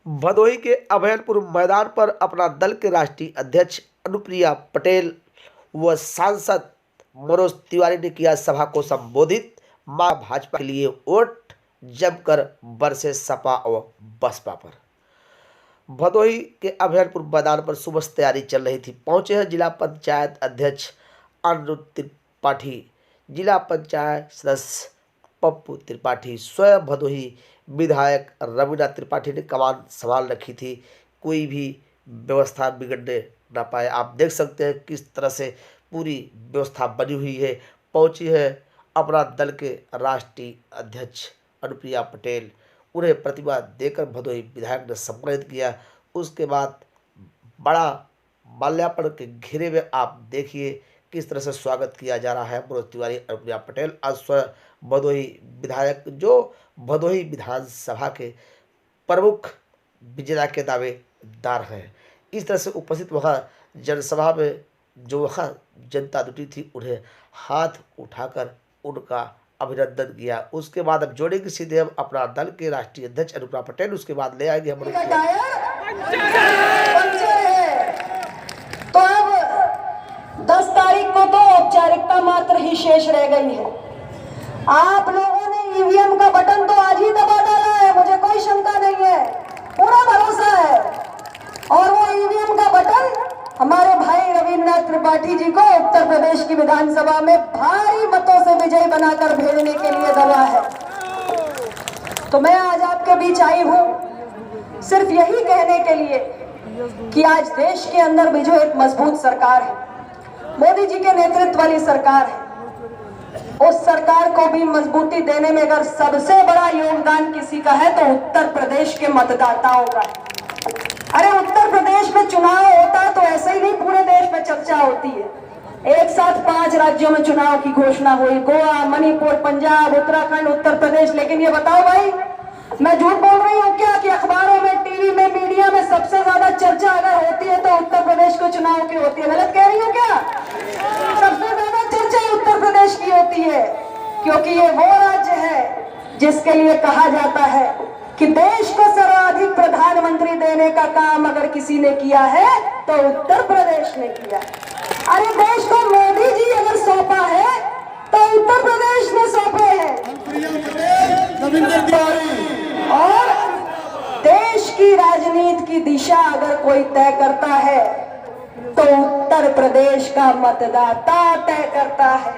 भदोही के अभयपुर मैदान पर अपना दल के राष्ट्रीय अध्यक्ष अनुप्रिया पटेल व सांसद मनोज तिवारी ने किया सभा को संबोधित। मां भाजपा के लिए वोट जमकर बरसे सपा और बसपा पर। भदोही के अभयपुर मैदान पर सुबह से तैयारी चल रही थी। पहुंचे हैं जिला पंचायत अध्यक्ष अनिरुद्ध त्रिपाठी, जिला पंचायत सदस्य पप्पू त्रिपाठी, स्वयं भदोही विधायक रवीना त्रिपाठी ने कमान संभाल रखी थी। कोई भी व्यवस्था बिगड़ने ना पाए। आप देख सकते हैं किस तरह से पूरी व्यवस्था बनी हुई है। पहुंची है अपना दल के राष्ट्रीय अध्यक्ष अनुप्रिया पटेल। उन्हें प्रतिभा देकर भदोही विधायक ने सम्मानित किया। उसके बाद बड़ा माल्यार्पण के घेरे में आप देखिए किस तरह से स्वागत किया जा रहा है मनोज तिवारी अनुप्रिया पटेल आज स्वयं भदोही विधायक, जो भदोही विधानसभा के प्रमुख विजेता के दावेदार हैं। इस तरह से उपस्थित वहाँ जनसभा में जो वहाँ जनता जुटी थी, उन्हें हाथ उठाकर उनका अभिनंदन किया। उसके बाद अब जोड़ेंगे सीधे हम अपना दल के राष्ट्रीय अध्यक्ष अनुप्रिया पटेल। उसके बाद ले आएंगे हम तो अब 10 तारीख को तो औपचारिकता मात्र ही शेष रह गई है। आप लोगों ने ईवीएम का बटन तो आज ही दबा डाला है, मुझे कोई शंका नहीं है, पूरा भरोसा है। और वो ईवीएम का बटन हमारे भाई रवीना त्रिपाठी जी को उत्तर प्रदेश की विधानसभा में भारी मतों से विजयी बनाकर भेजने के लिए दबा है। तो मैं आज आपके बीच आई हूं सिर्फ यही कहने के लिए कि आज देश के अंदर भी जो एक मजबूत सरकार है, मोदी जी के नेतृत्व वाली सरकार है, उस सरकार को भी मजबूती देने में अगर सबसे बड़ा योगदान किसी का है तो उत्तर प्रदेश के मतदाताओं का है। अरे उत्तर प्रदेश में चुनाव होता है तो ऐसे ही नहीं पूरे देश में चर्चा होती है। एक साथ 5 राज्यों में चुनाव की घोषणा हुई, गोवा, मणिपुर, पंजाब, उत्तराखंड, उत्तर प्रदेश। लेकिन ये बताओ भाई, मैं झूठ बोल रही हूँ क्या कि अखबारों में, टीवी में, मीडिया में सबसे ज्यादा चर्चा अगर होती है तो उत्तर प्रदेश के चुनाव की होती है? गलत कह रही हूँ क्या? सबसे ज्यादा चर्चा उत्तर प्रदेश की होती है, क्योंकि ये वो राज्य है जिसके लिए कहा जाता है कि देश को सर्वाधिक प्रधानमंत्री देने का काम अगर किसी ने किया है तो उत्तर प्रदेश ने किया। अरे देश को मोदी जी अगर सौंपा है तो उत्तर प्रदेश ने सौंपे हैं। और देश की राजनीति की दिशा अगर कोई तय करता है तो उत्तर प्रदेश का मतदाता तय करता है।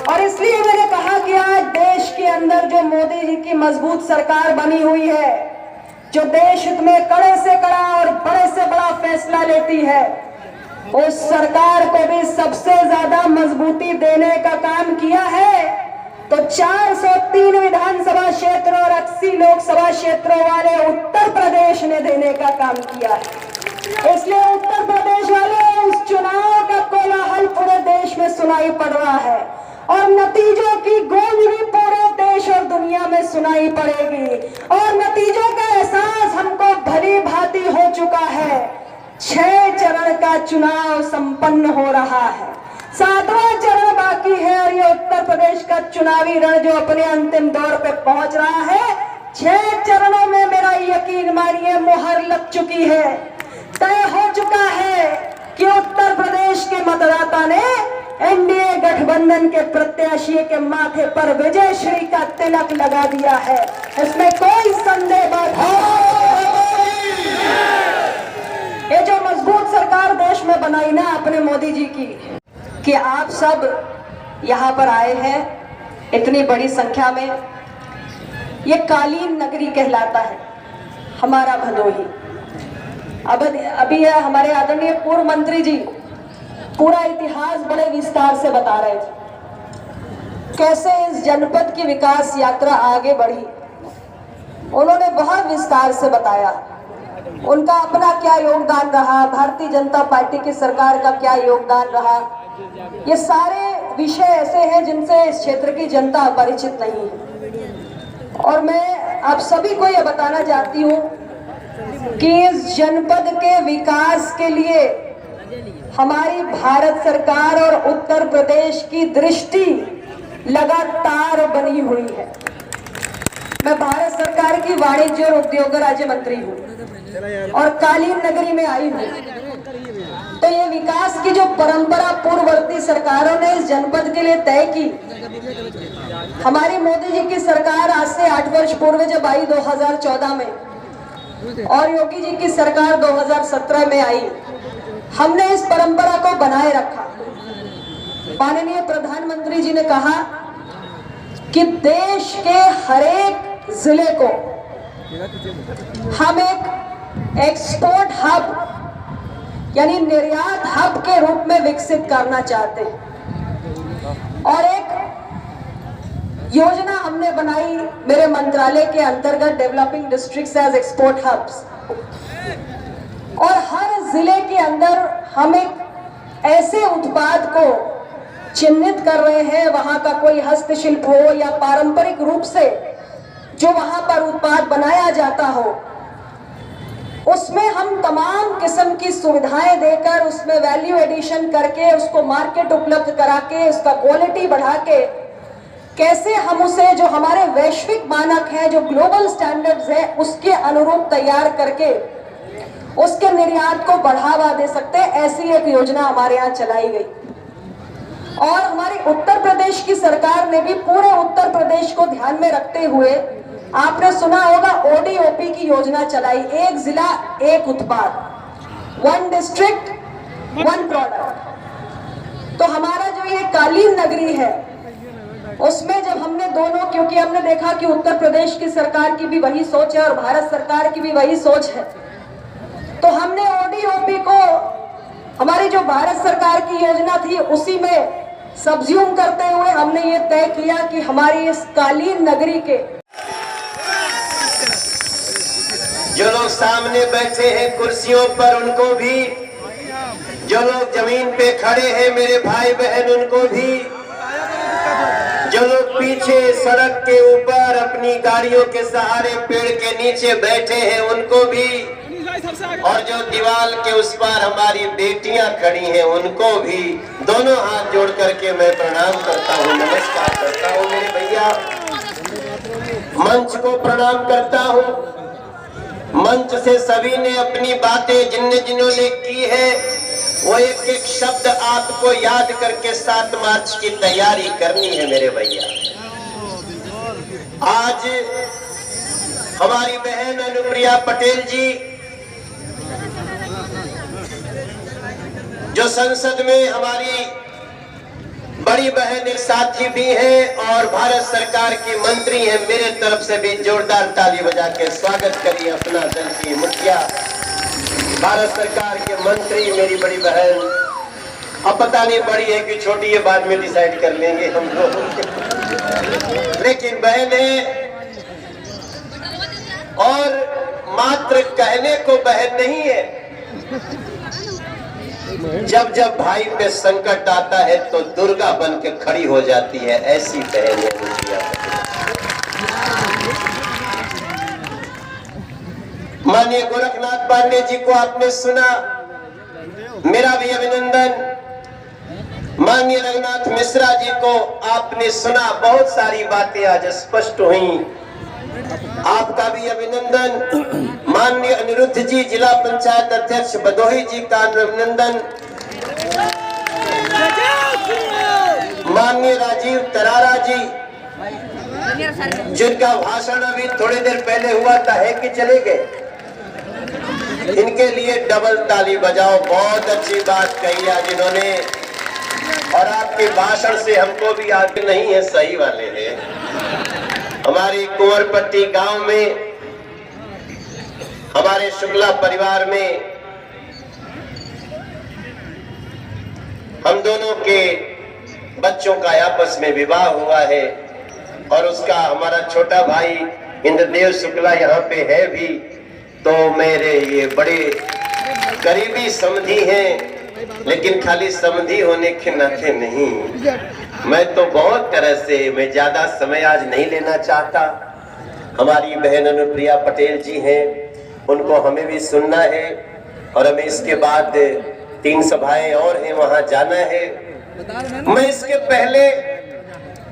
और इसलिए मैंने कहा कि आज देश के अंदर जो मोदी जी की मजबूत सरकार बनी हुई है, जो देश हित में कड़े से कड़ा और बड़े से बड़ा फैसला लेती है, उस सरकार को भी सबसे ज्यादा मजबूती देने का काम किया है तो 403 विधानसभा क्षेत्र और 80 लोकसभा क्षेत्रों वाले उत्तर प्रदेश ने देने का काम किया है। इसलिए उत्तर प्रदेश वाले उस चुनाव का कोलाहल पूरे देश में सुनाई पड़ रहा है और नतीजों की गूंज भी पूरे देश और दुनिया में सुनाई पड़ेगी। और नतीजों का एहसास हमको भली भांति हो चुका है। 6 चरण का चुनाव संपन्न हो रहा है, 7वां चरण बाकी है और ये उत्तर प्रदेश का चुनावी रण जो अपने अंतिम दौर पे पहुंच रहा है। 6 चरणों में मेरा यकीन मानिए मुहर लग चुकी है, तय हो चुका है कि उत्तर प्रदेश के मतदाता ने एनडीए गठबंधन के प्रत्याशी के माथे पर विजय श्री का तिलक लगा दिया है। इसमें कोई संदेह बात नहीं। ये जो मजबूत सरकार देश में बनाई ना अपने मोदी जी की, कि आप सब यहाँ पर आए हैं इतनी बड़ी संख्या में, ये कालीन नगरी कहलाता है हमारा भदोही। अभी हमारे आदरणीय पूर्व मंत्री जी पूरा इतिहास बड़े विस्तार से बता रहे थे, कैसे इस जनपद की विकास यात्रा आगे बढ़ी। उन्होंने बहुत विस्तार से बताया उनका अपना क्या योगदान रहा, भारतीय जनता पार्टी की सरकार का क्या योगदान रहा। ये सारे विषय ऐसे हैं जिनसे इस क्षेत्र की जनता परिचित नहीं है। और मैं आप सभी को ये बताना चाहती हूँ कि इस जनपद के विकास के लिए हमारी भारत सरकार और उत्तर प्रदेश की दृष्टि लगातार बनी हुई है। मैं भारत सरकार की वाणिज्य और उद्योग राज्य मंत्री हूँ और कालीन नगरी में आई हूँ, तो ये विकास की जो परंपरा पूर्ववर्ती सरकारों ने इस जनपद के लिए तय की, हमारी मोदी जी की सरकार आज से 8 वर्ष पूर्व जब आई 2014 में, और योगी जी की सरकार 2017 में आई, हमने इस परंपरा को बनाए रखा। माननीय प्रधानमंत्री जी ने कहा कि देश के हर एक जिले को हम एक एक्सपोर्ट हब यानी निर्यात हब के रूप में विकसित करना चाहते हैं, और एक योजना हमने बनाई मेरे मंत्रालय के अंतर्गत, developing districts as export hubs. और हर जिले के अंदर हम एक ऐसे उत्पाद को चिन्हित कर रहे हैं, वहां का कोई हस्तशिल्प हो या पारंपरिक रूप से जो वहां पर उत्पाद बनाया जाता हो, उसमें हम तमाम किस्म की सुविधाएं देकर, उसमें वैल्यू एडिशन करके, उसको मार्केट उपलब्ध करा के, उसका क्वालिटी बढ़ा के, कैसे हम उसे जो हमारे वैश्विक मानक हैं, जो ग्लोबल स्टैंडर्ड्स हैं, उसके अनुरूप तैयार करके उसके निर्यात को बढ़ावा दे सकते हैं, ऐसी एक योजना हमारे यहाँ चलाई गई। और हमारी उत्तर प्रदेश की सरकार ने भी पूरे उत्तर प्रदेश को ध्यान में रखते हुए, आपने सुना होगा, ODOP की योजना चलाई, एक जिला एक उत्पाद, 1 डिस्ट्रिक्ट 1 प्रोडक्ट। तो हमारा जो ये कालीन नगरी है, उसमें जब हमने दोनों, क्योंकि हमने देखा कि उत्तर प्रदेश की सरकार की भी वही सोच है और भारत सरकार की भी वही सोच है, तो हमने ODOP को हमारी जो भारत सरकार की योजना थी उसी में सब्ज्यूम करते हुए हमने ये तय किया कि हमारी इस कालीन नगरी के जो लोग सामने बैठे हैं कुर्सियों पर, उनको भी, जो लोग जमीन पे खड़े हैं मेरे भाई बहन, उनको भी, जो लोग पीछे सड़क के ऊपर अपनी गाड़ियों के सहारे पेड़ के नीचे बैठे हैं, उनको भी, और जो दीवार के उस पार हमारी बेटियां खड़ी हैं, उनको भी दोनों हाथ जोड़ करके मैं प्रणाम करता हूं, नमस्कार करता हूं मेरे भैया। मंच को प्रणाम करता हूं। मंच से सभी ने अपनी बातें जिन्होंने की है, वो एक एक शब्द आपको याद करके 7 मार्च की तैयारी करनी है मेरे भैया। आज हमारी बहन अनुप्रिया पटेल जी, जो संसद में हमारी बड़ी बहन एक साथी भी हैं और भारत सरकार की मंत्री हैं, मेरे तरफ से भी जोरदार ताली बजा के स्वागत करिए अपना दल की मुखिया, भारत सरकार के मंत्री, मेरी बड़ी बहन। अब पता नहीं बड़ी है कि छोटी है, बाद में डिसाइड कर लेंगे हम लोग, लेकिन बहन है और मात्र कहने को बहन नहीं है। जब जब भाई पे संकट आता है तो दुर्गा बन के खड़ी हो जाती है, ऐसी बहन है मुखिया। माननीय गोरखनाथ पांडे जी को आपने सुना, मेरा भी अभिनंदन। माननीय रघुनाथ मिश्रा जी को आपने सुना, बहुत सारी बातें आज स्पष्ट हुई, आपका भी अभिनंदन। माननीय अनिरुद्ध जी, जिला पंचायत अध्यक्ष भदोही जी का अभिनंदन। माननीय राजीव तरारा जी, जिनका भाषण अभी थोड़ी देर पहले हुआ था, है कि चले गए, इनके लिए डबल ताली बजाओ, बहुत अच्छी बात कही आज इन्होंने, और आपके भाषण से हमको भी आगे नहीं है, सही वाले हैं। हमारी कुंवरपट्टी गांव में हमारे शुक्ला परिवार में हम दोनों के बच्चों का आपस में विवाह हुआ है, और उसका हमारा छोटा भाई इंद्रदेव शुक्ला यहाँ पे है भी, तो मेरे ये बड़े करीबी समधी हैं, लेकिन खाली समधी होने के नाते नहीं, मैं तो बहुत तरह से, मैं ज्यादा समय आज नहीं लेना चाहता। हमारी बहन अनुप्रिया पटेल जी हैं, उनको हमें भी सुनना है, और हमें इसके बाद 3 सभाएं और हैं, वहां जाना है। मैं इसके पहले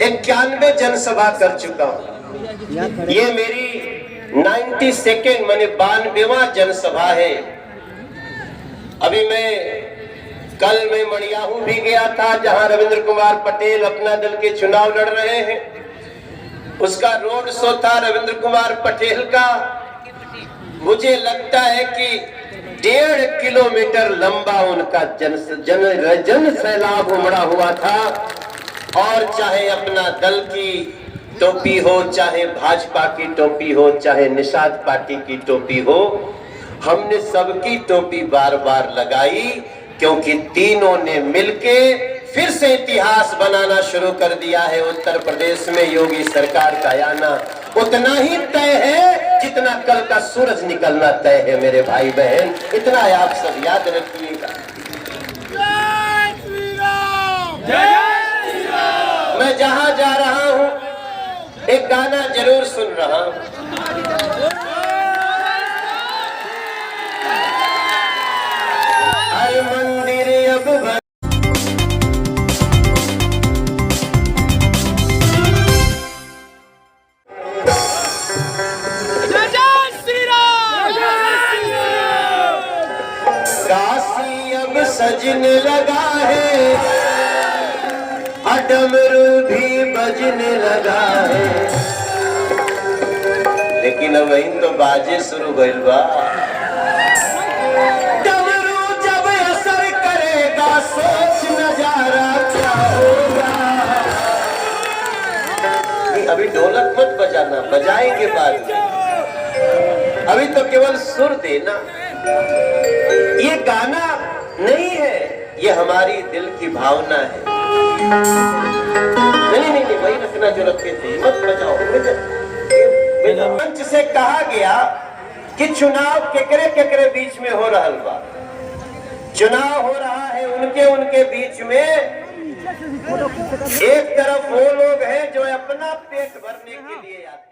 91 जनसभा कर चुका हूं। ये मेरी 92 माने 92वां जनसभा है। अभी कल मैं मणियाहू भी गया था, जहां रविंद्र कुमार पटेल अपना दल के चुनाव लड़ रहे हैं। उसका रोड शो था रविंद्र कुमार पटेल का। मुझे लगता है कि 1.5 किलोमीटर लंबा उनका जन सैलाब उमड़ा हुआ था। और चाहे अपना दल की टोपी हो, चाहे भाजपा की टोपी हो, चाहे निषाद पार्टी की टोपी हो, हमने सबकी टोपी बार बार लगाई, क्योंकि तीनों ने मिलके फिर से इतिहास बनाना शुरू कर दिया है। उत्तर प्रदेश में योगी सरकार का आना उतना ही तय है जितना कल का सूरज निकलना तय है। मेरे भाई बहन, इतना आप सब याद रखिएगा। मैं जहां जा रहा हूं एक गाना जरूर सुन रहा हूं। हर मंदिर अब काशी अब सजने लगा है, डमरू भी बजने लगा है। लेकिन अब वही तो बाजे शुरू भइल बा। डमरू जब असर करेगा, सोच नजारा क्या होगा। अभी ढोलक मत बजाना, बजाएंगे बाद में। अभी तो केवल सुर देना। ये गाना नहीं है, ये हमारी दिल की भावना है। नहीं, वही रखना जो रखे थे, मत बजाओ। मंच से कहा गया कि चुनाव केकरे बीच में हो रहा बा। चुनाव हो रहा है उनके बीच में। एक तरफ वो लोग हैं जो अपना पेट भरने के लिए आते हैं।